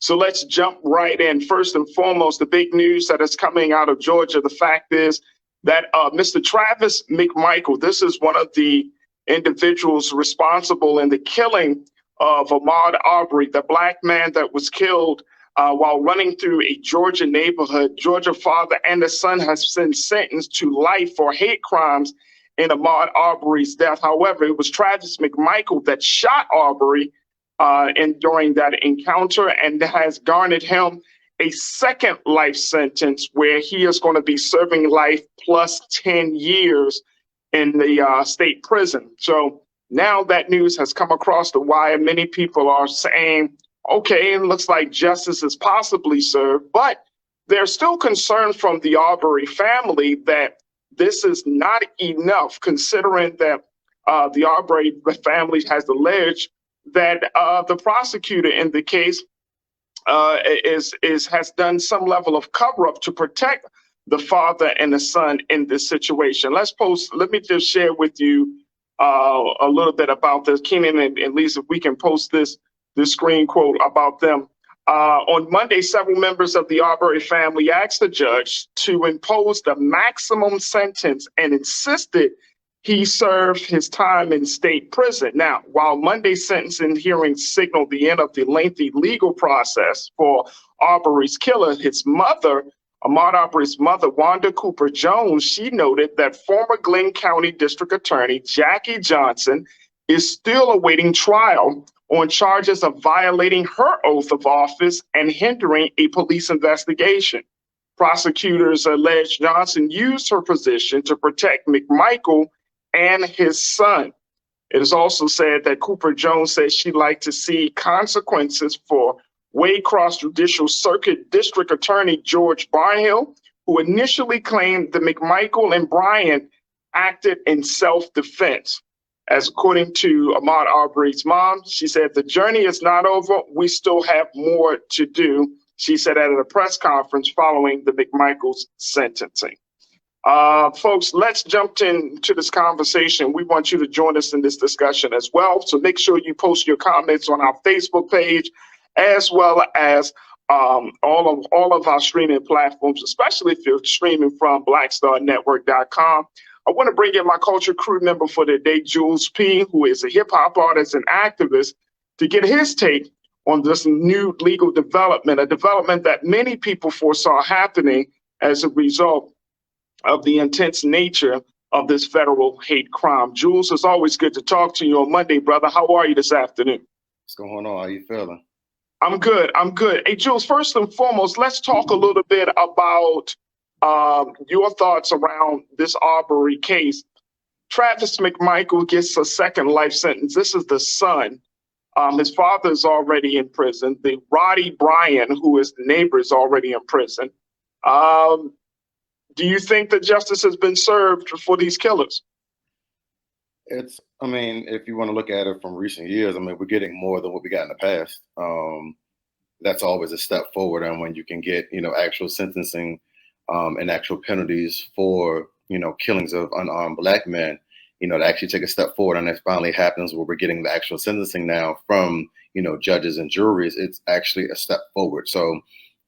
So let's jump right in. First and foremost, the big news that is coming out of Georgia. The fact is that Mr. Travis McMichael, this is one of the individuals responsible in the killing of Ahmaud Arbery, the black man that was killed while running through a Georgia neighborhood. Georgia father and the son has been sentenced to life for hate crimes in Ahmaud Arbery's death. However, it was Travis McMichael that shot Arbery during that encounter, and has garnered him a second life sentence where he is going to be serving life plus 10 years in the state prison. So now that news has come across the wire. Many people are saying, okay, it looks like justice is possibly served, but there's still concern from the Arbery family that this is not enough, considering that the Arbery family has alleged that the prosecutor in the case has done some level of cover-up to protect the father and the son in this situation. Let me just share with you a little bit about this. Keenan and Lisa, if we can post this screen quote about them. On Monday, several members of the Arbery family asked the judge to impose the maximum sentence and insisted he served his time in state prison. Now, while Monday's sentencing hearing signaled the end of the lengthy legal process for Arbery's killer, his mother, Ahmaud Arbery's mother, Wanda Cooper Jones, she noted that former Glenn County District Attorney Jackie Johnson is still awaiting trial on charges of violating her oath of office and hindering a police investigation. Prosecutors allege Johnson used her position to protect McMichael and his son. It is also said that Cooper Jones says she'd like to see consequences for Waycross Judicial Circuit District Attorney George Barnhill, who initially claimed that McMichael and Bryan acted in self-defense. As according to Ahmaud Arbery's mom, she said, the journey is not over. We still have more to do, she said at a press conference following the McMichael's sentencing. Folks, let's jump into this conversation. We want you to join us in this discussion as well. So make sure you post your comments on our Facebook page, as well as all of our streaming platforms, especially if you're streaming from blackstarnetwork.com. I want to bring in my culture crew member for the day, Jules P., who is a hip hop artist and activist, to get his take on this new legal development, a development that many people foresaw happening as a result of the intense nature of this federal hate crime. Jules, it's always good to talk to you on Monday, brother. How are you this afternoon? What's going on? How you feeling? I'm good. Hey, Jules, first and foremost, let's talk a little bit about your thoughts around this Arbery case. Travis McMichael gets a second life sentence. This is the son. His father is already in prison. The Roddie Bryan, who is the neighbor, is already in prison. Do you think that justice has been served for these killers? I mean, if you want to look at it from recent years, I mean, we're getting more than what we got in the past. That's always a step forward. And when you can get, actual sentencing and actual penalties for, killings of unarmed black men, to actually take a step forward, and that finally happens where we're getting the actual sentencing now from, judges and juries, it's actually a step forward. So,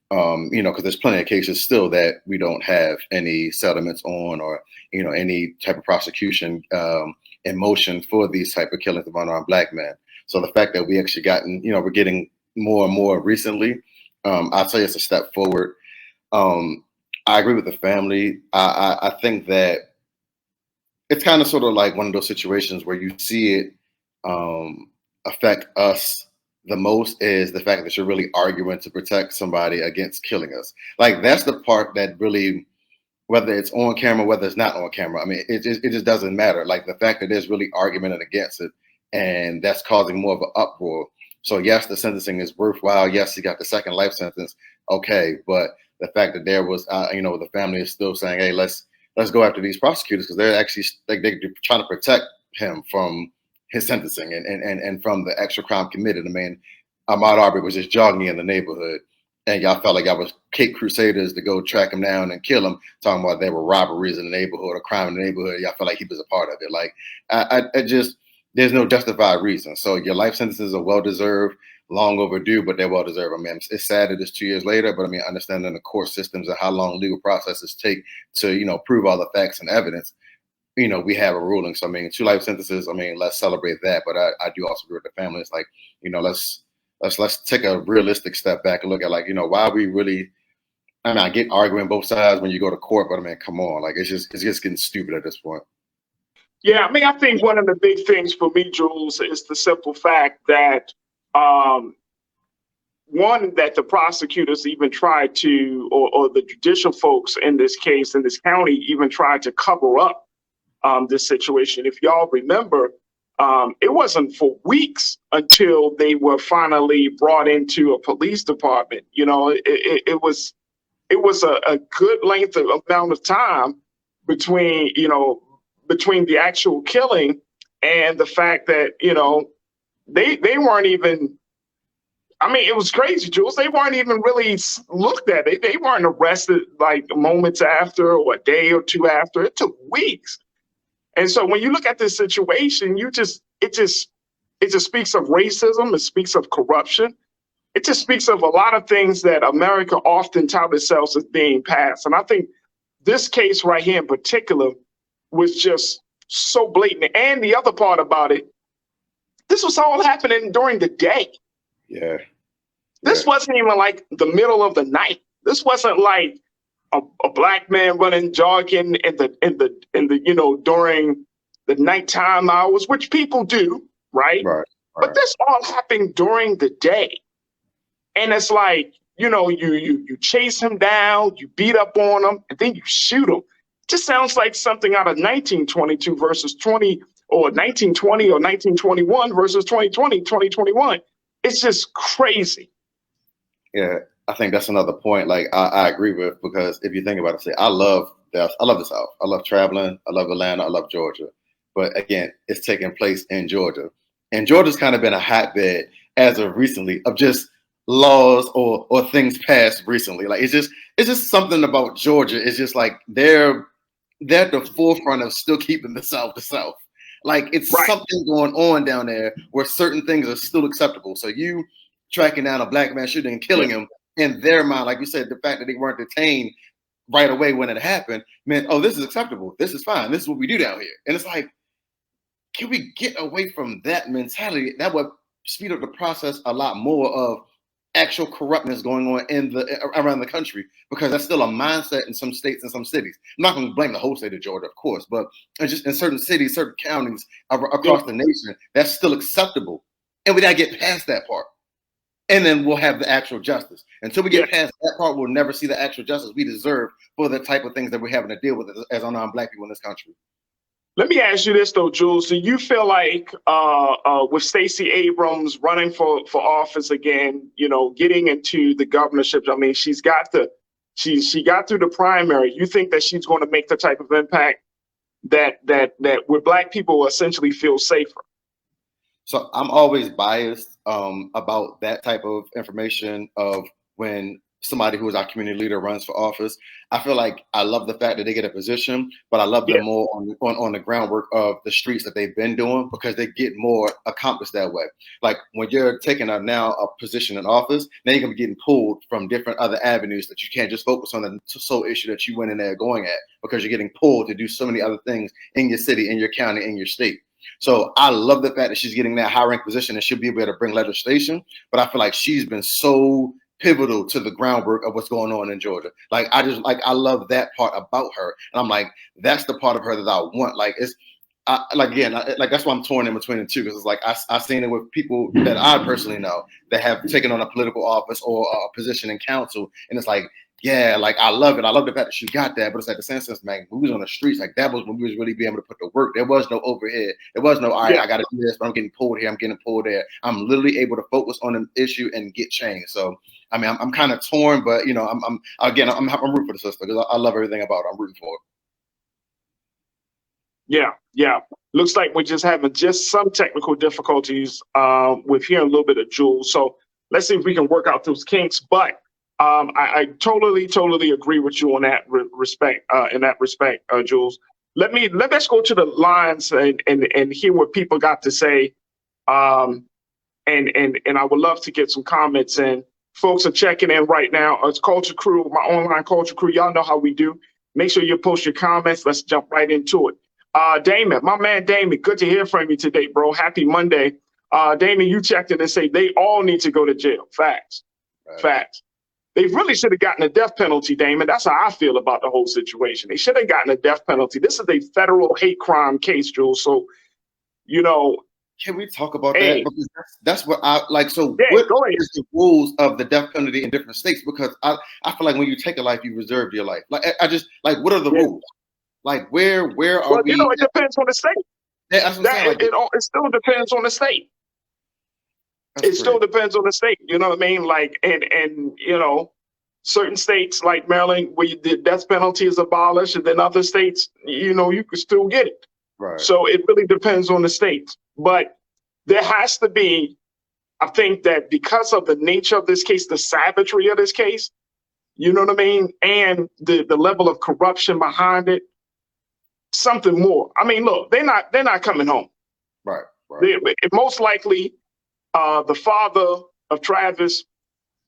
because there's plenty of cases still that we don't have any settlements on, or, any type of prosecution in motion for these type of killings of unarmed black men. So the fact that we actually gotten, we're getting more and more recently, I'll tell you it's a step forward. I agree with the family. I think that it's kind of sort of like one of those situations where you see it affect us the most, is the fact that you're really arguing to protect somebody against killing us. Like, that's the part that really, whether it's on camera, whether it's not on camera, I mean, it just doesn't matter. Like, the fact that there's really argument against it, and that's causing more of an uproar. So yes, the sentencing is worthwhile. Yes, he got the second life sentence. Okay, but the fact that there was, the family is still saying, hey, let's go after these prosecutors, because they're actually they're trying to protect him from his sentencing and from the extra crime committed. I mean, Ahmaud Arbery was just jogging in the neighborhood, and y'all felt like y'all was Cape Crusaders to go track him down and kill him, talking about there were robberies in the neighborhood or crime in the neighborhood. Y'all felt like he was a part of it. Like, I just, there's no justified reason. So your life sentences are well-deserved. long overdue, but they're well deserved. I mean, it's sad that it's 2 years later, but I mean, understanding the court systems and how long legal processes take to, you know, prove all the facts and evidence, you know, we have a ruling. So I mean, 2 life sentences. I mean, let's celebrate that. But I do also agree with the family. It's like, you know, let's take a realistic step back and look at, like, you know, why we really. I mean, I get arguing both sides when you go to court, but I mean, come on, like it's just getting stupid at this point. Yeah, I mean, I think one of the big things for me, Jules, is the simple fact that one, that the prosecutors even tried to, or the judicial folks in this case, in this county, even tried to cover up this situation. If y'all remember, it wasn't for weeks until they were finally brought into a police department. You know, it was a good length of amount of time between, you know, between the actual killing and the fact that, you know, they weren't even, I mean, it was crazy, Jules. They weren't even really looked at. They weren't arrested like moments after or a day or two after. It took weeks. And so when you look at this situation, it just speaks of racism. It speaks of corruption. It just speaks of a lot of things that America often tout itself as being past. And I think this case right here in particular was just so blatant. And the other part about it, this was all happening during the day. Yeah. This wasn't even like the middle of the night. This wasn't like a black man running, jogging in the you know, during the nighttime hours, which people do, right? Right. But this all happened during the day. And it's like, you know, you chase him down, you beat up on him, and then you shoot him. It just sounds like something out of 1922 versus 20, or 1920 or 1921 versus 2020, 2021. It's just crazy. Yeah, I think that's another point. Like I agree with, because if you think about it, say I love the South. I love traveling. I love Atlanta. I love Georgia. But again, it's taking place in Georgia, and Georgia's kind of been a hotbed as of recently of just laws or things passed recently. Like it's just something about Georgia. It's just like they're at the forefront of still keeping the South the South. Like it's Right. something going on down there where certain things are still acceptable. So you tracking down a black man, shooting and killing him, in their mind, like you said, the fact that they weren't detained right away when it happened meant, oh, this is acceptable. This is fine. This is what we do down here. And it's like, can we get away from that mentality? That would speed up the process a lot more of actual corruptness going on around the country, because that's still a mindset in some states and some cities. I'm not going to blame the whole state of Georgia, of course, but it's just in certain cities, certain counties across the nation, that's still acceptable. And we got to get past that part. And then we'll have the actual justice. Until we get past that part, we'll never see the actual justice we deserve for the type of things that we're having to deal with as unarmed black people in this country. Let me ask you this though, Jules. Do you feel like with Stacey Abrams running for office again, you know, getting into the governorship? I mean, she got through the primary. You think that she's going to make the type of impact that where black people essentially feel safer? So I'm always biased about that type of information of when somebody who is our community leader runs for office. I feel like I love the fact that they get a position, but I love them more on the groundwork of the streets that they've been doing, because they get more accomplished that way. Like when you're taking now a position in office, now you're gonna be getting pulled from different other avenues that you can't just focus on the sole issue that you went in there going at, because you're getting pulled to do so many other things in your city, in your county, in your state. So I love the fact that she's getting that high rank position and she'll be able to bring legislation. But I feel like she's been so pivotal to the groundwork of what's going on in Georgia. Like I love that part about her, and I'm like, that's the part of her that I want. Like that's why I'm torn in between the two, because it's like I've seen it with people that I personally know that have taken on a political office or a position in council, and it's like, yeah, like I love it. I love the fact that she got that, but it's like the sense, man, we was on the streets. Like that was when we was really being able to put the work. There was no overhead. There was no, all right, I got to do this, but I'm getting pulled here. I'm getting pulled there. I'm literally able to focus on an issue and get change. So, I mean, I'm kind of torn, but you know, I'm rooting for the sister because I love everything about her. I'm rooting for her. Yeah. Looks like we're just having some technical difficulties with hearing a little bit of Jules. So let's see if we can work out those kinks. But I totally agree with you on that respect. In that respect, Jules. Let's go to the lines and hear what people got to say. and I would love to get some comments in. Folks are checking in right now. It's Culture Crew, my online Culture Crew. Y'all know how we do. Make sure you post your comments. Let's jump right into it. Damon, my man Damon, good to hear from you today, bro. Happy Monday. Damon, you checked in and say they all need to go to jail. Facts. Right. Facts. They really should have gotten a death penalty, Damon. That's how I feel about the whole situation. They should have gotten a death penalty. This is a federal hate crime case, Jules. So, you know. Can we talk about that? Because that's what I like. So yeah, what is the rules of the death penalty in different states? Because I feel like when you take a life, you reserve your life. Like I just like, what are the rules? Like where are we? You know, it depends on the state. That's what I'm saying, like, it still depends on the state. It still depends on the state. You know what I mean? Like, and you know, certain states like Maryland, where the death penalty is abolished, and then other states, you know, you can still get it. Right. So it really depends on the states. But there has to be, I think that because of the nature of this case, the savagery of this case, you know what I mean, and the level of corruption behind it, something more. I mean, look, they're not coming home. Right. Most likely, the father of Travis,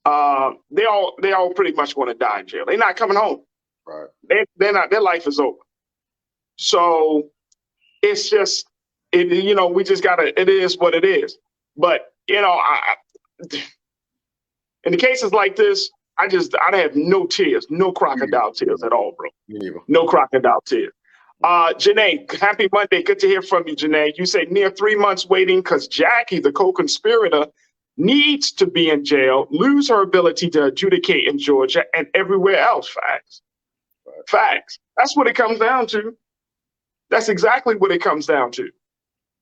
they all pretty much going to die in jail. They're not coming home. Right. They're not. Their life is over. So it's just, you know, we just gotta. It is what it is. But you know, in the cases like this, I have no tears, no crocodile tears at all, bro. No crocodile tears. Janae, happy Monday. Good to hear from you, Janae. You say near 3 months waiting because Jackie, the co-conspirator, needs to be in jail, lose her ability to adjudicate in Georgia and everywhere else. Facts. Right. Facts. That's what it comes down to. That's exactly what it comes down to.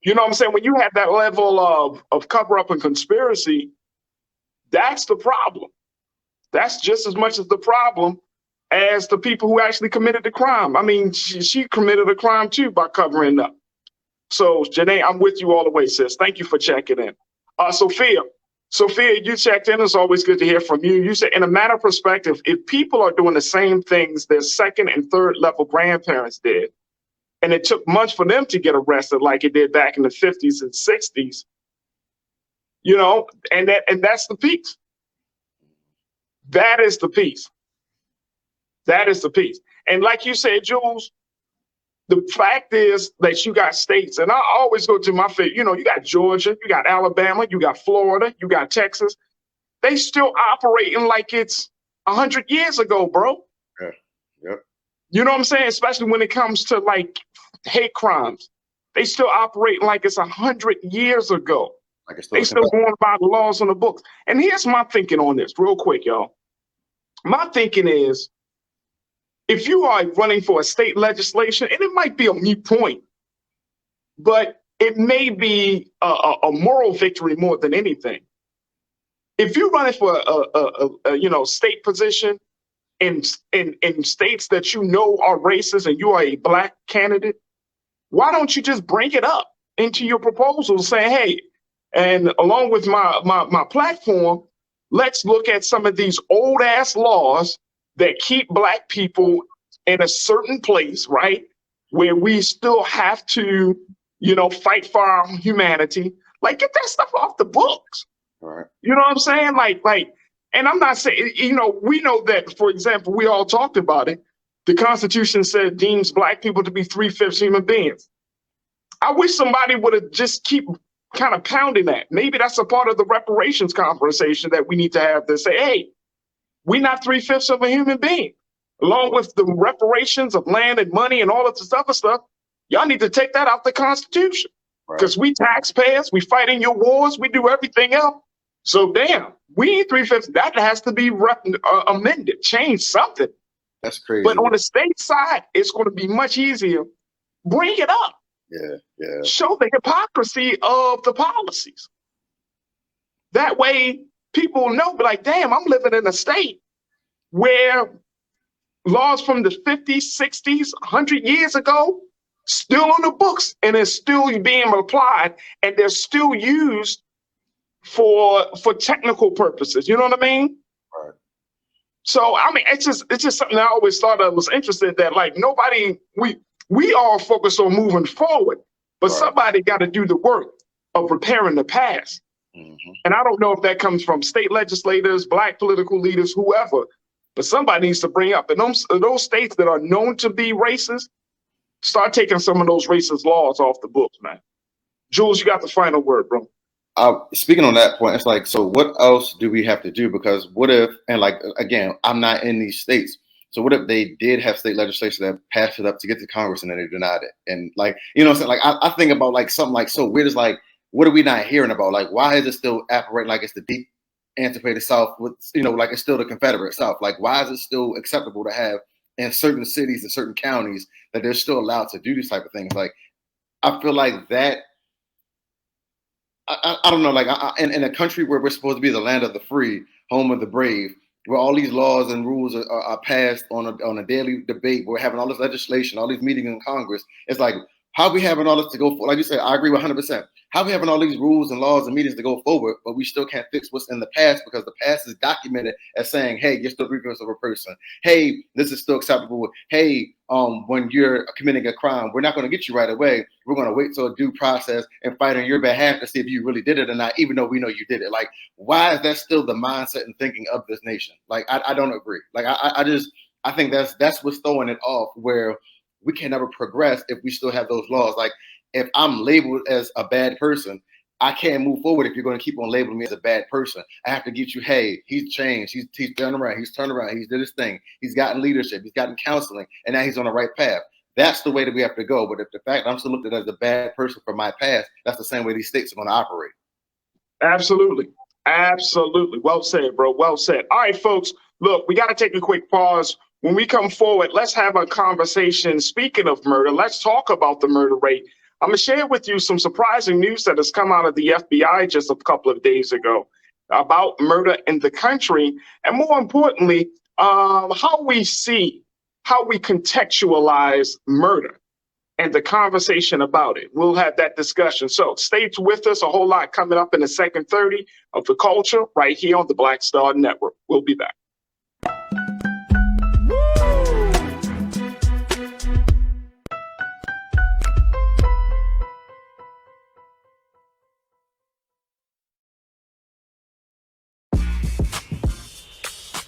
You know what I'm saying? When you have that level of cover-up and conspiracy, that's the problem. That's just as much as the problem as the people who actually committed the crime. I mean, she committed a crime too by covering up. So, Janae, I'm with you all the way, sis. Thank you for checking in. Sophia, you checked in. It's always good to hear from you. You said, in a matter of perspective, if people are doing the same things their second and third level grandparents did, and it took months for them to get arrested like it did back in the 50s and 60s, you know, and that's the piece. That is the piece. That is the piece. And like you said, Jules, the fact is that you got states, and I always go to my favorite, you know, you got Georgia, you got Alabama, you got Florida, you got Texas. They still operating like it's 100 years ago, bro. Yeah. Yep. You know what I'm saying? Especially when it comes to like hate crimes. They still operate like it's 100 years ago. Like they still going by the laws on the books. And here's my thinking on this real quick, y'all. My thinking is, if you are running for a state legislation, and it might be a moot point, but it may be a moral victory more than anything. If you're running for a state position in states that you know are racist and you are a Black candidate, why don't you just bring it up into your proposal, saying, hey, and along with my platform, let's look at some of these old ass laws that keep Black people in a certain place, right, where we still have to, you know, fight for our humanity. Like, get that stuff off the books. Right. You know what I'm saying? Like, and I'm not saying, you know, we know that, for example, we all talked about it. The Constitution said deems Black people to be 3/5 human beings. I wish somebody would have just keep kind of pounding that. Maybe that's a part of the reparations conversation that we need to have to say, hey, we're not 3/5 of a human being. Along with the reparations of land and money and all of this other stuff, y'all need to take that out the Constitution. Because we taxpayers, we fight in your wars, we do everything else. So damn, we ain't 3/5. That has to be amended, change something. That's crazy. But on the state side, it's going to be much easier. Bring it up. Yeah. Show the hypocrisy of the policies. That way, people know, be like, damn, I'm living in a state where laws from the 50s, 60s, 100 years ago, still on the books, and it's still being applied, and they're still used for technical purposes. You know what I mean? Right. So, I mean, it's just something I always thought I was interested that, like, we all focus on moving forward, but somebody got to do the work of repairing the past. And I don't know if that comes from state legislators, black political leaders, whoever, but somebody needs to bring up. And those states that are known to be racist, start taking some of those racist laws off the books, man. Jules, you got the final word, bro. Speaking on that point, it's like, so what else do we have to do? Because what if, and like, again, I'm not in these states. So what if they did have state legislation that passed it up to get to Congress and then they denied it? And like, you know what I'm saying? Like, I think about like something like so weird is like, what are we not hearing about? Like, why is it still operating like it's the deep anticipated South with, you know, like it's still the Confederate South? Like, why is it still acceptable to have in certain cities and certain counties that they're still allowed to do these type of things? Like, I feel like that, I don't know, like in a country where we're supposed to be the land of the free, home of the brave, where all these laws and rules are passed on a daily debate, we're having all this legislation, all these meetings in Congress. It's like, how are we having all this to go for? Like you said, I agree 100%. How are we having all these rules and laws and meetings to go forward, but we still can't fix what's in the past because the past is documented as saying, hey, you're still repressive of a person. Hey, this is still acceptable. Hey, when you're committing a crime, we're not going to get you right away. We're going to wait till a due process and fight on your behalf to see if you really did it or not, even though we know you did it. Like, why is that still the mindset and thinking of this nation? Like, I don't agree. Like, I think that's what's throwing it off, where we can never progress if we still have those laws. Like, if I'm labeled as a bad person, I can't move forward if you're going to keep on labeling me as a bad person. I have to get you, hey, he's changed, he's turned around, he's did his thing, he's gotten leadership, he's gotten counseling, and now he's on the right path. That's the way that we have to go. But if the fact I'm still looked at as a bad person for my past, that's the same way these states are going to operate. Absolutely. Absolutely. Well said, bro. Well said. All right, folks, look, we got to take a quick pause. When we come forward, let's have a conversation. Speaking of murder, let's talk about the murder rate. I'm going to share with you some surprising news that has come out of the FBI just a couple of days ago about murder in the country. And more importantly, how we contextualize murder and the conversation about it. We'll have that discussion. So stay with us. A whole lot coming up in the second 30 of The Culture right here on the Black Star Network. We'll be back.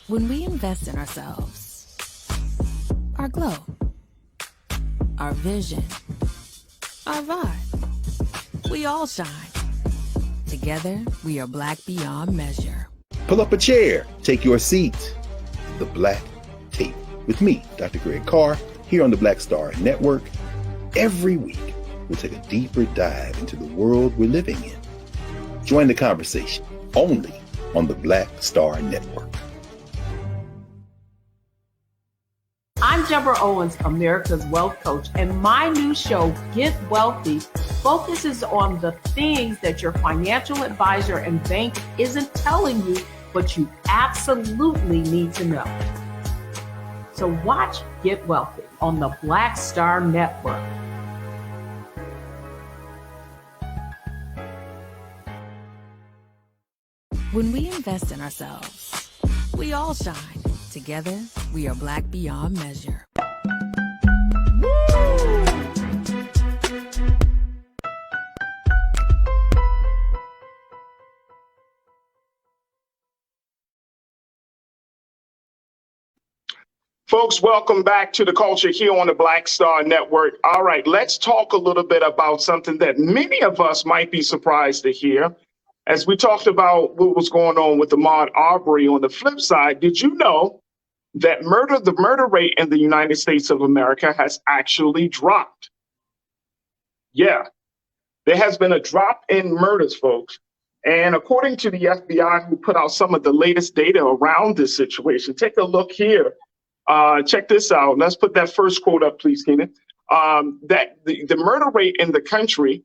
When we invest in ourselves, our glow, our vision, our vibe, we all shine. Together, we are black beyond measure. Pull up a chair, take your seat. The Black Tape with me, Dr. Greg Carr, here on the Black Star Network. Every week, we'll take a deeper dive into the world we're living in. Join the conversation only on the Black Star Network. I'm Deborah Owens, America's Wealth Coach, and my new show, Get Wealthy, focuses on the things that your financial advisor and bank isn't telling you, but you absolutely need to know. So watch Get Wealthy on the Black Star Network. When we invest in ourselves, we all shine. Together, we are black beyond measure. Folks, welcome back to The Culture here on the Black Star Network. All right, let's talk a little bit about something that many of us might be surprised to hear. As we talked about what was going on with Ahmaud Arbery, on the flip side, did you know that the murder rate in the United States of America has actually dropped? Yeah, there has been a drop in murders, folks. And according to the FBI, who put out some of the latest data around this situation, take a look here. Check this out. Let's put that first quote up, please, Keenan. That the murder rate in the country,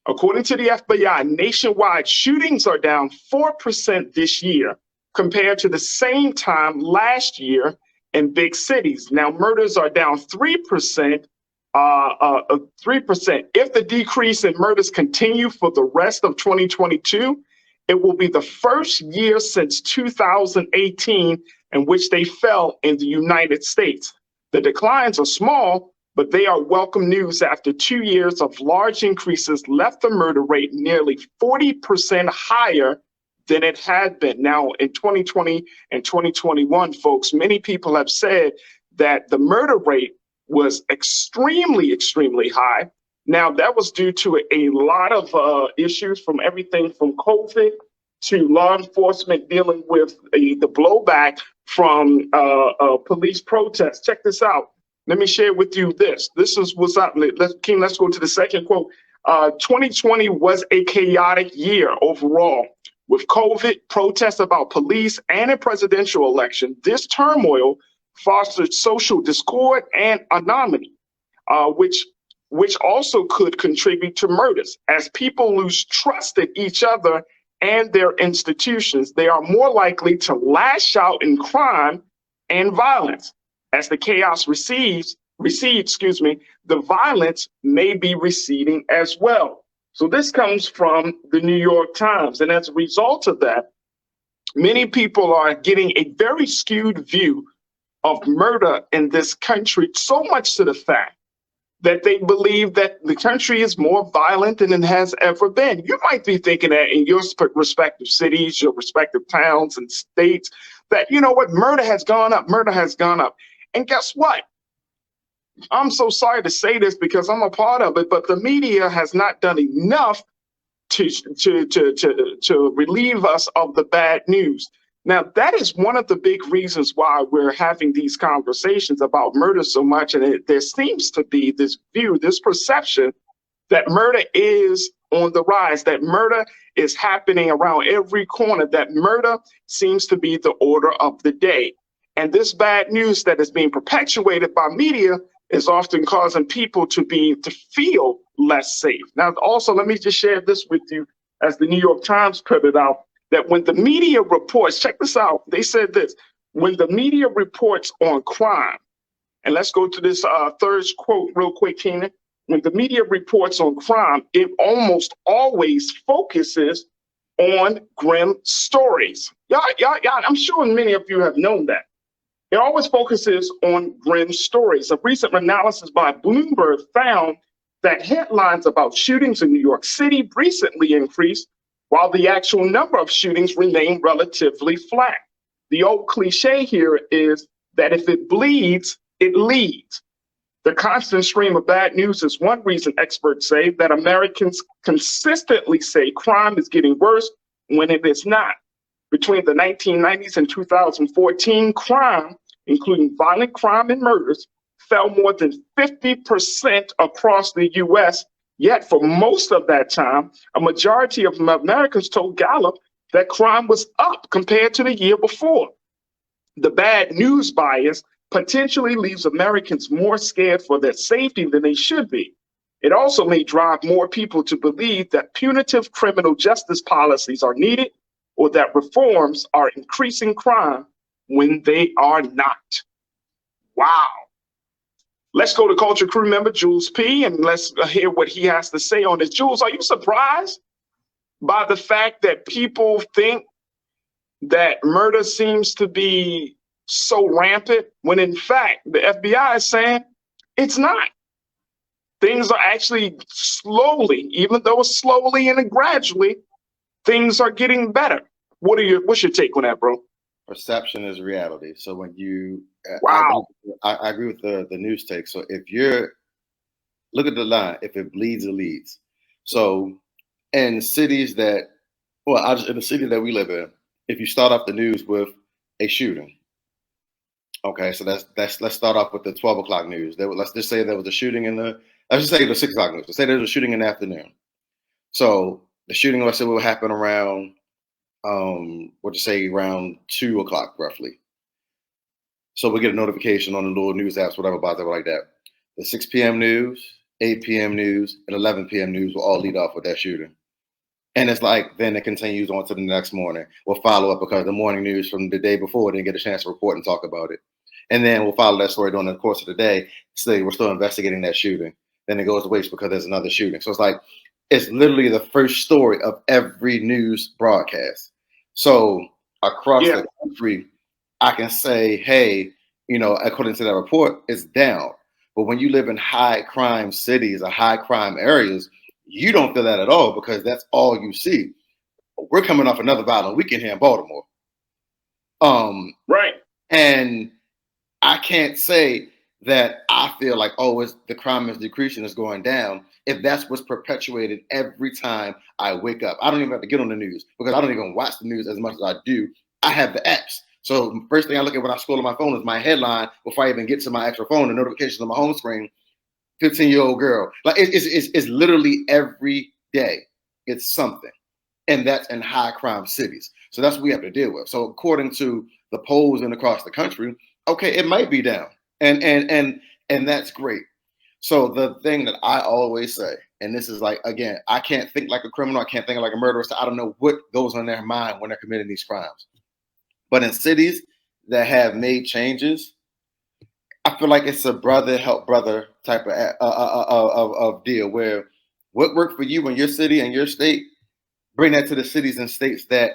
according to the FBI, nationwide shootings are down 4% this year compared to the same time last year in big cities. Now, murders are down 3%. 3%. If the decrease in murders continue for the rest of 2022, it will be the first year since 2018 in which they fell in the United States. The declines are small, but they are welcome news after 2 years of large increases left the murder rate nearly 40% higher than it had been. Now, in 2020 and 2021, folks, many people have said that the murder rate was extremely, extremely high. Now, that was due to a lot of issues, from everything from COVID to law enforcement dealing with the blowback from police protests. Check this out. Let me share with you this. This is what's up. Let's go to the second quote. 2020 was a chaotic year overall. With COVID, protests about police, and a presidential election, this turmoil fostered social discord and anonymity, which also could contribute to murders. As people lose trust in each other and their institutions, they are more likely to lash out in crime and violence. As the chaos recedes, the violence may be receding as well. So this comes from the New York Times. And as a result of that, many people are getting a very skewed view of murder in this country, so much to the fact that they believe that the country is more violent than it has ever been. You might be thinking that in your respective cities, your respective towns and states, that, you know what, murder has gone up, murder has gone up. And guess what? I'm so sorry to say this because I'm a part of it, but the media has not done enough to relieve us of the bad news. Now, that is one of the big reasons why we're having these conversations about murder so much. And there seems to be this view, this perception that murder is on the rise, that murder is happening around every corner, that murder seems to be the order of the day. And this bad news that is being perpetuated by media is often causing people to feel less safe. Now, also, let me just share this with you, as the New York Times put it out, that when the media reports, check this out, they said this, when the media reports on crime, and let's go to this third quote real quick, Keenan. When the media reports on crime, it almost always focuses on grim stories. Y'all, I'm sure many of you have known that. It always focuses on grim stories. A recent analysis by Bloomberg found that headlines about shootings in New York City recently increased, while the actual number of shootings remained relatively flat. The old cliche here is that if it bleeds, it leads. The constant stream of bad news is one reason experts say that Americans consistently say crime is getting worse when it is not. Between the 1990s and 2014, crime, including violent crime and murders, fell more than 50% across the U.S. Yet for most of that time, a majority of Americans told Gallup that crime was up compared to the year before. The bad news bias potentially leaves Americans more scared for their safety than they should be. It also may drive more people to believe that punitive criminal justice policies are needed, or that reforms are increasing crime when they are not. Wow. Let's go to Culture Crew member Jules P. and let's hear what he has to say on this. Jules, are you surprised by the fact that people think that murder seems to be so rampant when in fact the FBI is saying it's not? Things are actually slowly, even though it's slowly and gradually, things are getting better. What's your take on that, bro? Perception is reality. So when you, wow, I agree with the news take. So if you're, look at the line, if it bleeds, it leads. So in cities that, in the city that we live in, if you start off the news with a shooting, okay, so let's start off with the 12 o'clock news. Let's just say there was a shooting let's just say the 6 o'clock news. Let's say there was a shooting in the afternoon. So the shooting, let's say, will happen around, around 2 o'clock roughly. So we get a notification on the little news apps, whatever, about that, like that. The 6 p.m. news, 8 p.m. news, and 11 p.m. news will all lead off with that shooting. And it's like, then it continues on to the next morning. We'll follow up because the morning news from the day before didn't get a chance to report and talk about it. And then we'll follow that story during the course of the day, say we're still investigating that shooting. Then it goes to waste because there's another shooting. So it's like, it's literally the first story of every news broadcast. So across the country, I can say, hey, according to that report, it's down. But when you live in high crime cities or high crime areas, you don't feel that at all because that's all you see. We're coming off another violent weekend here in Baltimore. Right. And I can't say that I feel like, oh, the crime is decreasing, it's going down, if that's what's perpetuated every time I wake up. I don't even have to get on the news because I don't even watch the news as much as I do. I have the apps. So the first thing I look at when I scroll on my phone is my headline before I even get to my actual phone, the notifications on my home screen, 15-year-old girl. Like it's literally every day. It's something. And that's in high crime cities. So that's what we have to deal with. So according to the polls and across the country, okay, it might be down. And that's great. So the thing that I always say, and this is like, again, I can't think like a criminal, I can't think like a murderer, so I don't know what goes on their mind when they're committing these crimes. But in cities that have made changes, I feel like it's a brother help brother type of deal where what worked for you in your city and your state, bring that to the cities and states that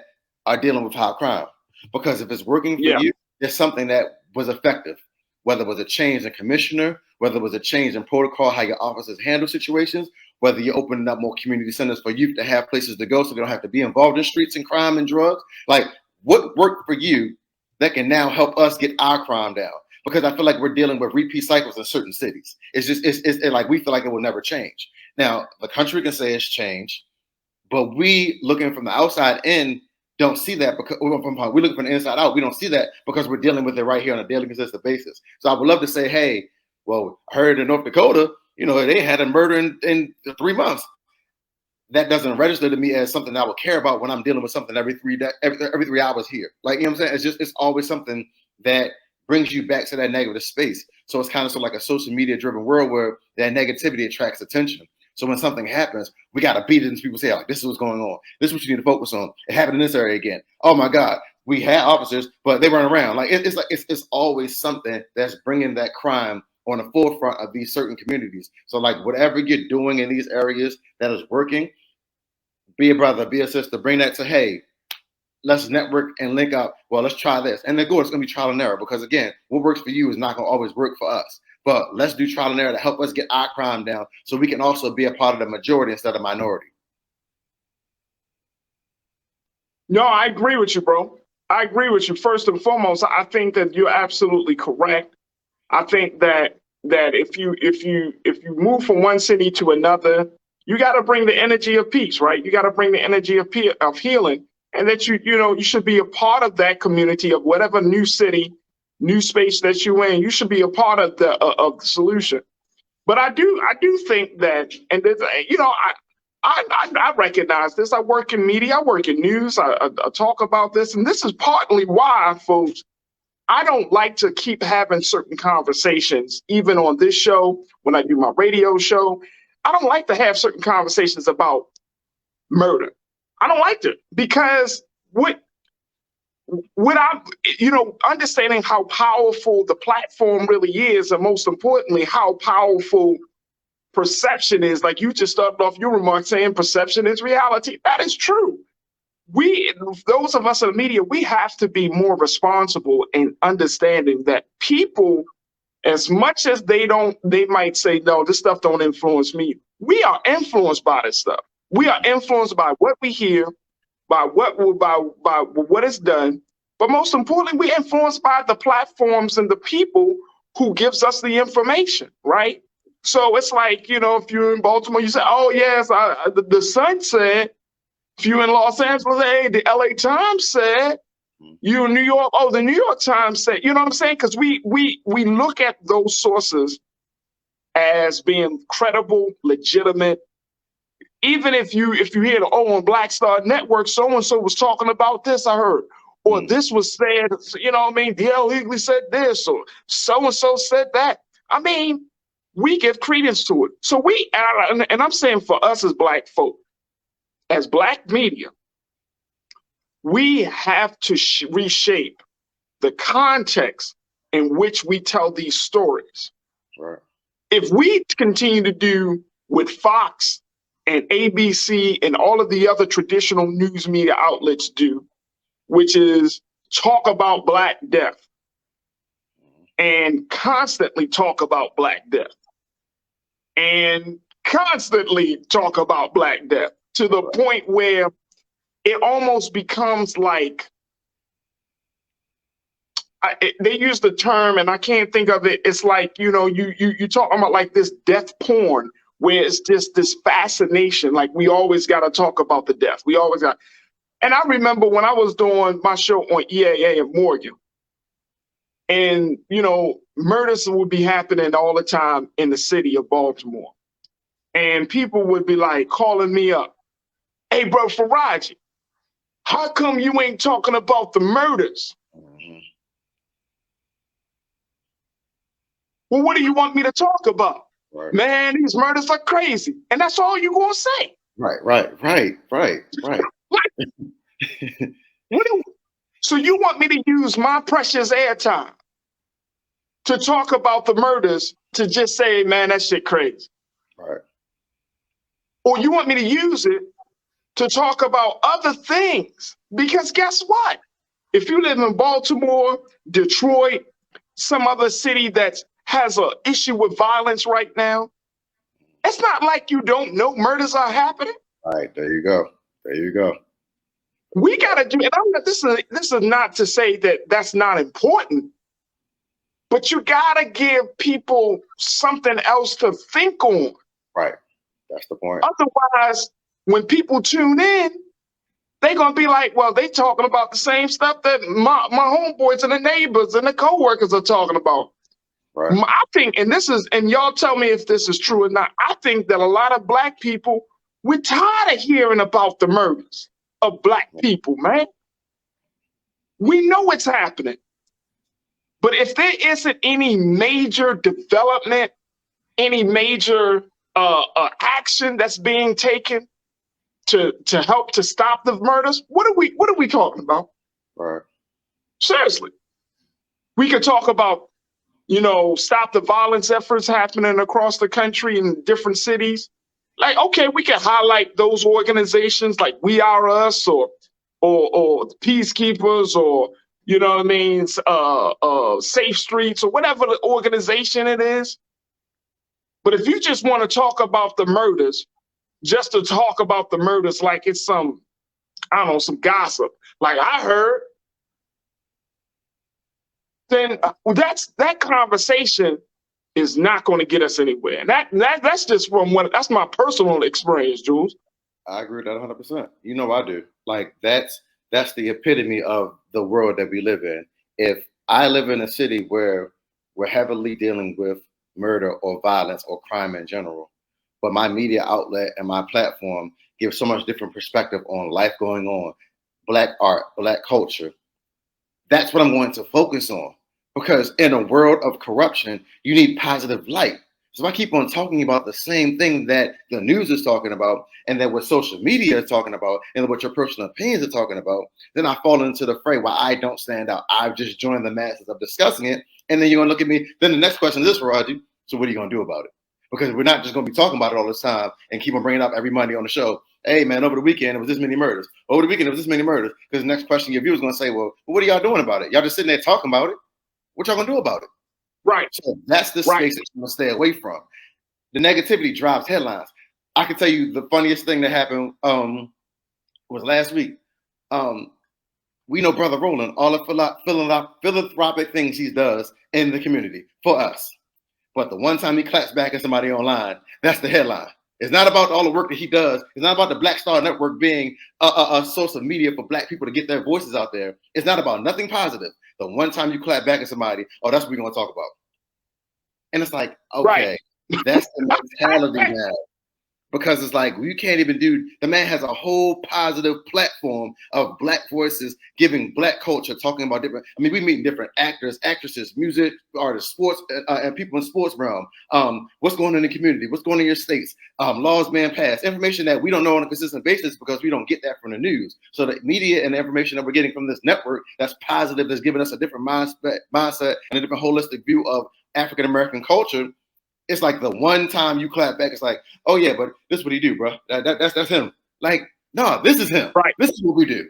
are dealing with high crime. Because if it's working for you, there's something that was effective, whether it was a change in commissioner, whether it was a change in protocol, how your officers handle situations, whether you're opening up more community centers for youth to have places to go so they don't have to be involved in streets and crime and drugs. Like, what worked for you that can now help us get our crime down? Because I feel like we're dealing with repeat cycles in certain cities. It's like we feel like it will never change. Now, the country can say it's changed, but we looking from the outside in don't see that because we look from the inside out. We don't see that because we're dealing with it right here on a daily consistent basis. So I would love to say, hey, well, I heard in North Dakota, they had a murder in 3 months. That doesn't register to me as something I would care about when I'm dealing with something every 3 hours here. Like, you know what I'm saying? It's always something that brings you back to that negative space. So it's kind of like a social media driven world where that negativity attracts attention. So when something happens, we got to beat it into people's head. Like, this is what's going on. This is what you need to focus on. It happened in this area again. Oh my God, we had officers, but they run around. Like it's always something that's bringing that crime on the forefront of these certain communities. So like whatever you're doing in these areas that is working, be a brother, be a sister, bring that to, hey, let's network and link up. Well, let's try this. And then it's going to be trial and error because again, what works for you is not going to always work for us. But let's do trial and error to help us get our crime down so we can also be a part of the majority instead of minority. No, I agree with you, bro. I agree with you. First and foremost, I think that you're absolutely correct. I think that if you move from one city to another, you got to bring the energy of peace, right? You got to bring the energy of healing, and that you should be a part of that community of whatever new city, new space that you're in. You should be a part of the solution. But I do think that, and I recognize this. I work in media, I work in news, I talk about this, and this is partly why, folks, I don't like to keep having certain conversations, even on this show, when I do my radio show. I don't like to have certain conversations about murder. I don't like to, because without understanding how powerful the platform really is, and most importantly, how powerful perception is. Like you just started off your remarks saying perception is reality. That is true. Those of us in the media, we have to be more responsible in understanding that people, as much as they might say, no, this stuff don't influence me. We are influenced by this stuff. We are influenced by what we hear, by what is done. But most importantly, we're influenced by the platforms and the people who gives us the information, right? So it's like, if you're in Baltimore, you say, oh, yes, the Sun said. If you're in Los Angeles, hey, the LA Times said. You in New York, oh, the New York Times said. You know what I'm saying? Because we look at those sources as being credible, legitimate. Even if you hear on Black Star Network, so-and-so was talking about this, I heard. Or this was said, D.L. Hughley said this, or so-and-so said that. I mean, we give credence to it. So and I'm saying for us as Black folk, as Black media, we have to reshape the context in which we tell these stories. Right. If we continue to do what Fox and ABC and all of the other traditional news media outlets do, which is talk about Black death, and constantly talk about Black death and constantly talk about Black death to the point where it almost becomes like, they use the term, and I can't think of it. It's like, you talking about like this death porn, where it's just this fascination. Like, we always got to talk about the death. We always got. And I remember when I was doing my show on EAA in Morgan, and, murders would be happening all the time in the city of Baltimore. And people would be like calling me up. Hey, bro, Farajii, how come you ain't talking about the murders? Well, what do you want me to talk about? Right. Man, these murders are crazy. And that's all you're going to say. Right. So you want me to use my precious airtime to talk about the murders to just say, man, that shit crazy. Right. Or you want me to use it to talk about other things? Because guess what? If you live in Baltimore, Detroit, some other city that has an issue with violence right now, it's not like you don't know murders are happening. All right, there you go. We got to do it. This is not to say that that's not important, but you got to give people something else to think on. Right. That's the point. Otherwise, when people tune in, they're going to be like, well, they talking about the same stuff that my homeboys and the neighbors and the coworkers are talking about. Right. I think, and y'all tell me if this is true or not, I think that a lot of Black people, we're tired of hearing about the murders of Black people, man. We know it's happening. But if there isn't any major development, any major action that's being taken to help to stop the murders, what are we talking about? Right. Seriously. We could talk about, stop the violence efforts happening across the country in different cities. Like, okay, we can highlight those organizations like We Are Us or Peacekeepers or, Safe Streets or whatever the organization it is. But if you just want to talk about the murders, just to talk about the murders like it's some gossip, like I heard, then that conversation is not going to get us anywhere. And that's just that's my personal experience, Jules. I agree with that 100%. I do. Like that's the epitome of the world that we live in. If I live in a city where we're heavily dealing with murder or violence or crime in general, but my media outlet and my platform give so much different perspective on life going on, Black art, Black culture, that's what I'm going to focus on. Because in a world of corruption, you need positive light. So if I keep on talking about the same thing that the news is talking about, and that what social media is talking about, and what your personal opinions are talking about, then I fall into the fray where I don't stand out. I've just joined the masses of discussing it. And then you're going to look at me. Then the next question is this, Roddie. So what are you going to do about it? Because we're not just going to be talking about it all this time and keep on bringing it up every Monday on the show. Hey, man, over the weekend, it was this many murders. Over the weekend, it was this many murders. Because the next question your viewers going to say, well, what are y'all doing about it? Y'all just sitting there talking about it. What y'all going to do about it? Right. So that's the space that you're going to stay away from. The negativity drives headlines. I can tell you the funniest thing that happened was last week. We know Brother Roland, all the philanthropic things he does in the community for us. But the one time he claps back at somebody online, that's the headline. It's not about all the work that he does. It's not about the Black Star Network being a source of media for Black people to get their voices out there. It's not about nothing positive. The one time you clap back at somebody, that's what we're going to talk about. And it's like, okay, that's the mentality now. Because it's like, you can't even the man has a whole positive platform of Black voices, giving Black culture, talking about different, we meet different actors, actresses, music artists, sports, and people in sports realm. What's going on in the community? What's going on in your states? Laws being passed, information that we don't know on a consistent basis because we don't get that from the news. So the media and the information that we're getting from this network that's positive, that's giving us a different mindset and a different holistic view of African-American culture. It's like the one time you clap back, it's like, oh yeah, but this is what he do, bro. That's him. Like, no, this is him. Right. This is what we do.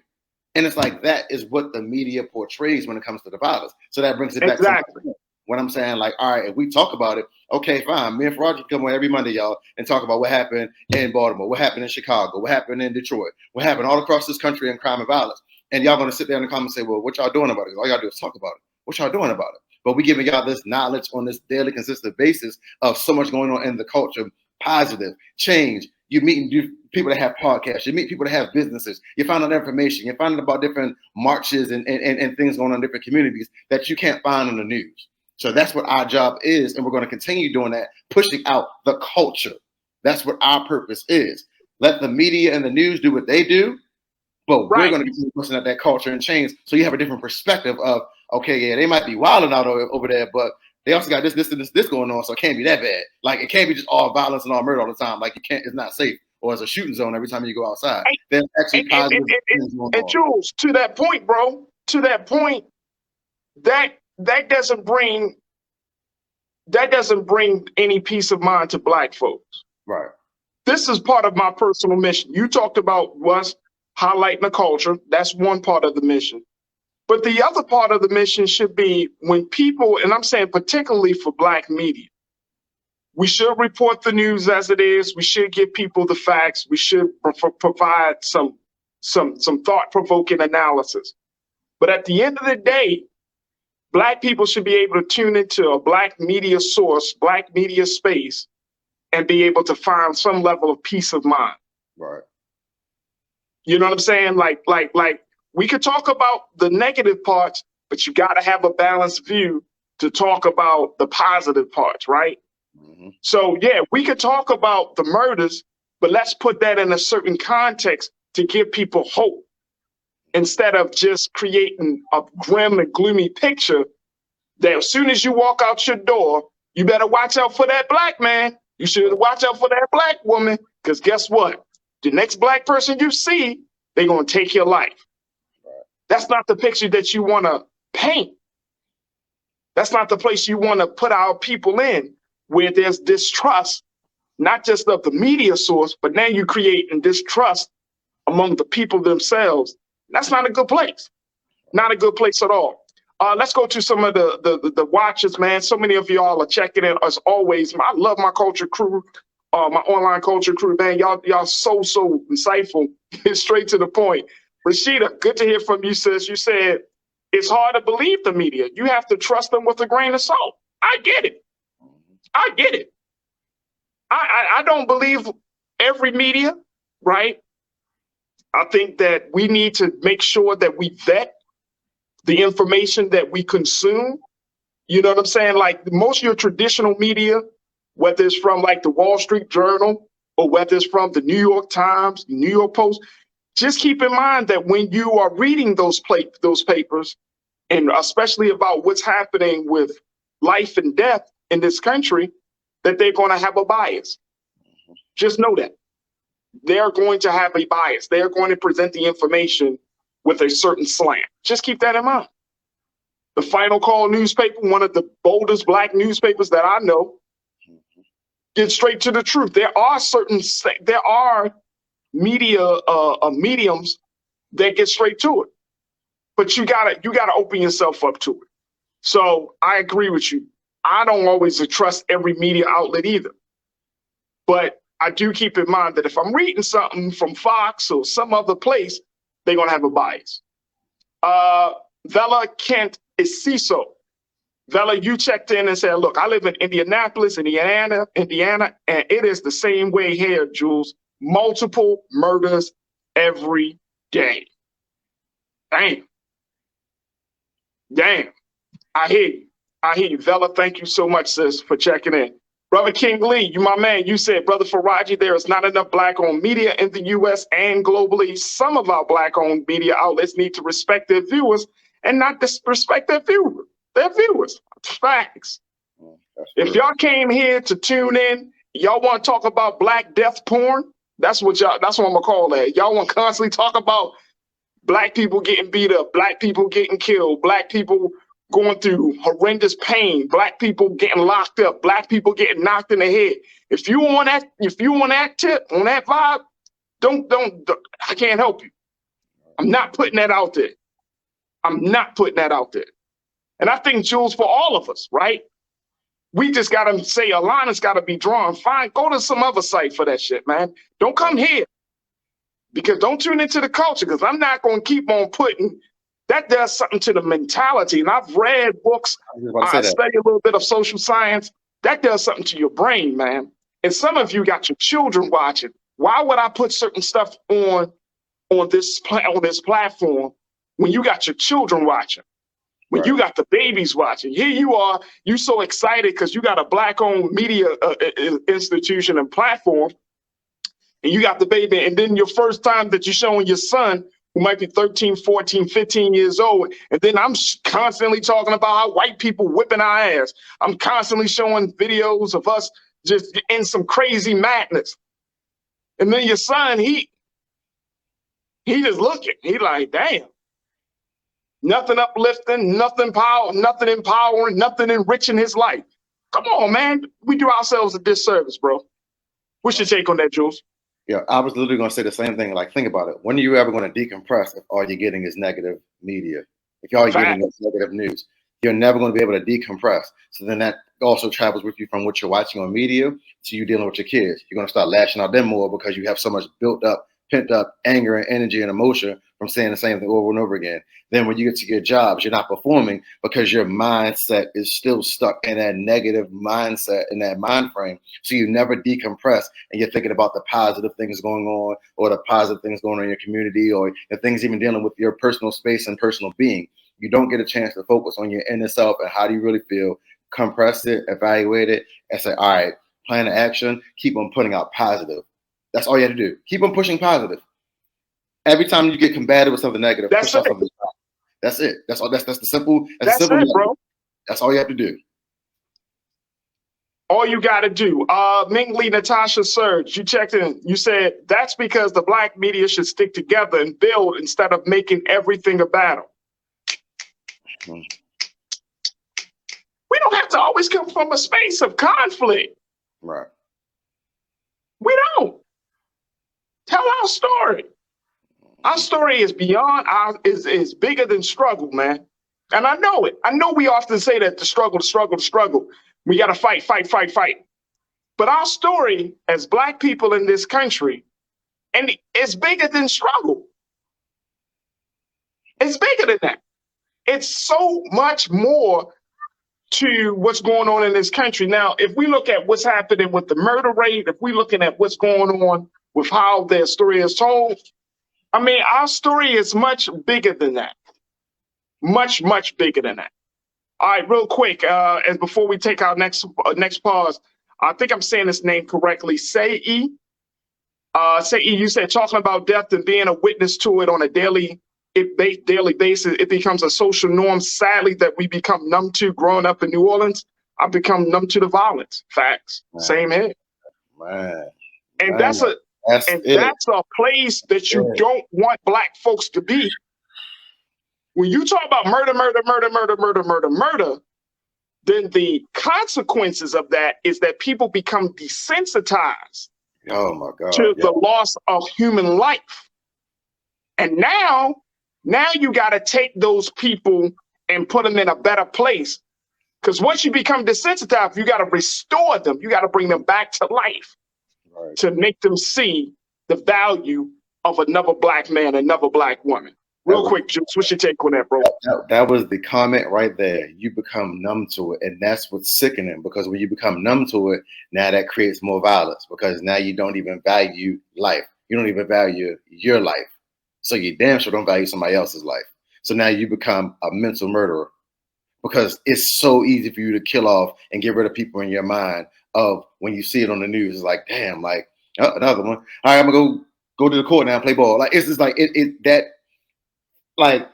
And it's like that is what the media portrays when it comes to the violence. So that brings it back to when I'm saying like, all right, if we talk about it, okay, fine. Me and Farajii come on every Monday, y'all, and talk about what happened in Baltimore, what happened in Chicago, what happened in Detroit, what happened all across this country in crime and violence. And y'all gonna sit there in the comments and say, well, what y'all doing about it? All y'all do is talk about it. What y'all doing about it? But we giving y'all this knowledge on this daily, consistent basis of so much going on in the culture, positive change. You meeting people that have podcasts. You meet people that have businesses. You find out information. You find out about different marches and things going on in different communities that you can't find on the news. So that's what our job is, and we're going to continue doing that, pushing out the culture. That's what our purpose is. Let the media and the news do what they do, but we're going to continue pushing out that culture and change. So you have a different perspective of, okay, yeah, they might be wilding out over there, but they also got this going on, so it can't be that bad. Like, it can't be just all violence and all murder all the time. Like, it's not safe, or it's a shooting zone every time you go outside. There's actually positive things going on. And Jules, to that point, bro, that doesn't bring any peace of mind to Black folks. Right. This is part of my personal mission. You talked about us highlighting the culture. That's one part of the mission. But the other part of the mission should be when people, and I'm saying particularly for Black media, we should report the news as it is. We should give people the facts. We should provide some thought-provoking analysis. But at the end of the day, Black people should be able to tune into a Black media source, Black media space, and be able to find some level of peace of mind. Right. You know what I'm saying? Like we could talk about the negative parts, but you got to have a balanced view to talk about the positive parts, right? Mm-hmm. So yeah, we could talk about the murders, but let's put that in a certain context to give people hope, instead of just creating a grim and gloomy picture that as soon as you walk out your door, you better watch out for that Black man. You should watch out for that Black woman, because guess what? The next Black person you see, they're going to take your life. That's not the picture that you want to paint. That's not the place you want to put our people in, where there's distrust, not just of the media source, but now you're creating distrust among the people themselves. That's not a good place. Not a good place at all. Let's go to some of the watchers, man. So many of y'all are checking in as always. I love my culture crew, my online culture crew, man. Y'all so insightful. Straight to the point. Rashida, good to hear from you, sis. You said it's hard to believe the media. You have to trust them with a grain of salt. I get it. I don't believe every media, right? I think that we need to make sure that we vet the information that we consume. You know what I'm saying? Like most of your traditional media, whether it's from like the Wall Street Journal or whether it's from the New York Times, New York Post, just keep in mind that when you are reading those papers, and especially about what's happening with life and death in this country, that they're going to have a bias. Just know that. They're going to have a bias. They're going to present the information with a certain slant. Just keep that in mind. The Final Call newspaper, one of the boldest Black newspapers that I know, gets straight to the truth. There are media mediums that get straight to it, but you gotta open yourself up to it. So I agree with you. I don't always trust every media outlet either, but I do keep in mind that if I'm reading something from Fox or some other place, they're gonna have a bias. Vela Kent is CISO. Vela, you checked in and said, look, I live in Indianapolis, Indiana, and it is the same way here, Jules. Multiple murders every day. Damn. I hear you. Vela, thank you so much, sis, for checking in. Brother King Lee, you my man, you said, Brother Farajii, there is not enough Black-owned media in the U.S. and globally. Some of our Black-owned media outlets need to respect their viewers and not disrespect their viewers. Facts. If y'all came here to tune in, y'all want to talk about Black death porn, that's what I'm gonna call that. Y'all want to constantly talk about Black people getting beat up, Black people getting killed, Black people going through horrendous pain, Black people getting locked up, Black people getting knocked in the head. If you want that tip, on that vibe, don't I can't help you. I'm not putting that out there. And I think, Jules, for all of us, right? We just got to say a line has got to be drawn. Fine, go to some other site for that shit, man. Don't come here. Because don't tune into the culture, because I'm not going to keep on putting, that does something to the mentality. And I've read books, I study a little bit of social science. That does something to your brain, man. And some of you got your children watching. Why would I put certain stuff on this platform when you got your children watching? When you got the babies watching? Here you are, you so excited because you got a Black-owned media institution and platform, and you got the baby, and then your first time that you're showing your son, who might be 13, 14, 15 years old, and then I'm constantly talking about how white people whipping our ass. I'm constantly showing videos of us just in some crazy madness. And then your son, he just looking. He like, damn. Nothing uplifting, nothing empowering, nothing enriching his life. Come on, man. We do ourselves a disservice, bro. What's your take on that, Jules? Yeah, I was literally going to say the same thing. Like, think about it. When are you ever going to decompress if all you're getting is negative media? If all you're getting is negative news, you're never going to be able to decompress. So then that also travels with you from what you're watching on media to you dealing with your kids. You're going to start lashing out them more because you have so much built up, pent up anger and energy and emotion from saying the same thing over and over again. Then when you get to your jobs, you're not performing because your mindset is still stuck in that negative mindset, in that mind frame. So you never decompress and you're thinking about the positive things going on or the positive things going on in your community or the things even dealing with your personal space and personal being. You don't get a chance to focus on your inner self and how do you really feel, compress it, evaluate it, and say, all right, plan of action, keep on putting out positive. That's all you have to do. Keep on pushing positive. Every time you get combated with something negative, push out something positive. That's it. That's all. That's the simple. That's the simple, bro. That's all you have to do. All you got to do. Ming Lee, Natasha Surge, you checked in. You said that's because the Black media should stick together and build instead of making everything a battle. We don't have to always come from a space of conflict. Right. We don't. Tell our story. Our story is beyond is bigger than struggle, man. And I know it. I know we often say that the struggle. We got to fight. But our story as Black people in this country, and it's bigger than struggle. It's bigger than that. It's so much more to what's going on in this country. Now, if we look at what's happening with the murder rate, if we're looking at what's going on with how their story is told, I mean, our story is much bigger than that. Much, much bigger than that. All right, real quick, and before we take our next pause, I think I'm saying this name correctly. Sei, you said talking about death and being a witness to it on a daily basis, it becomes a social norm, sadly, that we become numb to. Growing up in New Orleans, I've become numb to the violence. Facts. Man. Same here. Man. And that's a place that you don't want Black folks to be. When you talk about murder, then the consequences of that is that people become desensitized to the loss of human life. And now you got to take those people and put them in a better place. Because once you become desensitized, you got to restore them. You got to bring them back to life to make them see the value of another Black man, another Black woman. Real quick, Juice, what's your take on that, bro? That was the comment right there. You become numb to it. And that's what's sickening, because when you become numb to it, now that creates more violence, because now you don't even value life. You don't even value your life. So you damn sure don't value somebody else's life. So now you become a mental murderer, because it's so easy for you to kill off and get rid of people in your mind of when you see it on the news. It's like, damn, like, oh, another one. All right, I'm going to go to the court now and play ball. Like, it's just like like,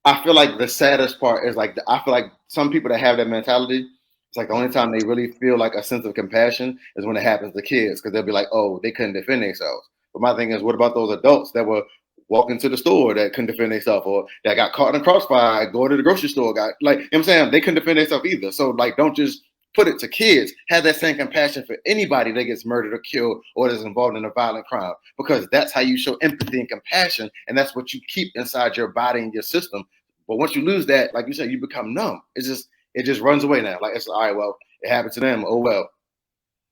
I feel like the saddest part is like, I feel like some people that have that mentality, it's like the only time they really feel like a sense of compassion is when it happens to kids, because they'll be like, oh, they couldn't defend themselves. But my thing is, what about those adults that were walking to the store that couldn't defend themselves, or that got caught in a crossfire, going to the grocery store, you know what I'm saying? They couldn't defend themselves either. So like, don't just put it to kids. Have that same compassion for anybody that gets murdered or killed or is involved in a violent crime, because that's how you show empathy and compassion. And that's what you keep inside your body and your system. But once you lose that, like you said, you become numb. It just runs away now. Like, it's all right, well, it happened to them. Oh, well.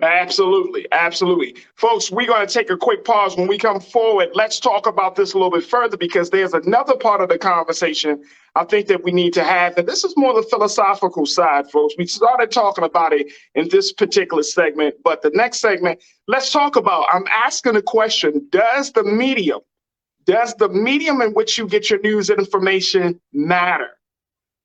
Absolutely. Absolutely. Folks, we're going to take a quick pause. When we come forward, let's talk about this a little bit further, because there's another part of the conversation I think that we need to have. And this is more the philosophical side, folks. We started talking about it in this particular segment, but the next segment, let's talk about, I'm asking the question, does the medium in which you get your news and information matter?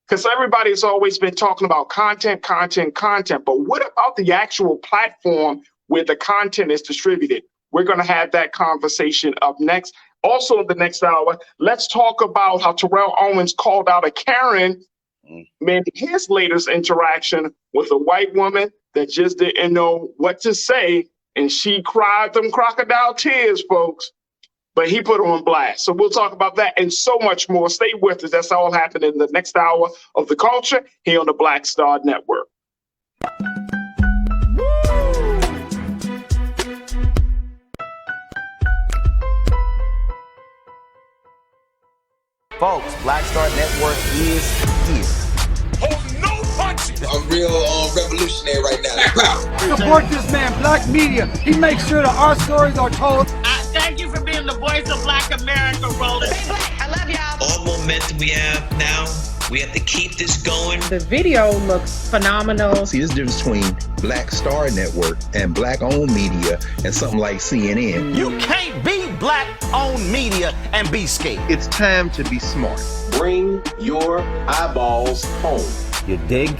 Because everybody's always been talking about content, but what about the actual platform where the content is distributed? We're going to have that conversation up next. Also in the next hour, let's talk about how Terrell Owens called out a Karen in his latest interaction with a white woman that just didn't know what to say, and she cried them crocodile tears, folks. But he put her on blast. So we'll talk about that and so much more. Stay with us. That's all happening in the next hour of The Culture here on the Black Star Network. Folks, Black Star Network is here. Oh, no punches! I'm real revolutionary right now. Support this man, Black Media. He makes sure that our stories are told. Thank you for being the voice of Black America, Roland. Stay black. I love y'all. All momentum we have now, we have to keep this going. The video looks phenomenal. See, there's a difference between Black Star Network and Black-owned media and something like CNN. You can't be Black-owned media and be scared. It's time to be smart. Bring your eyeballs home. You dig?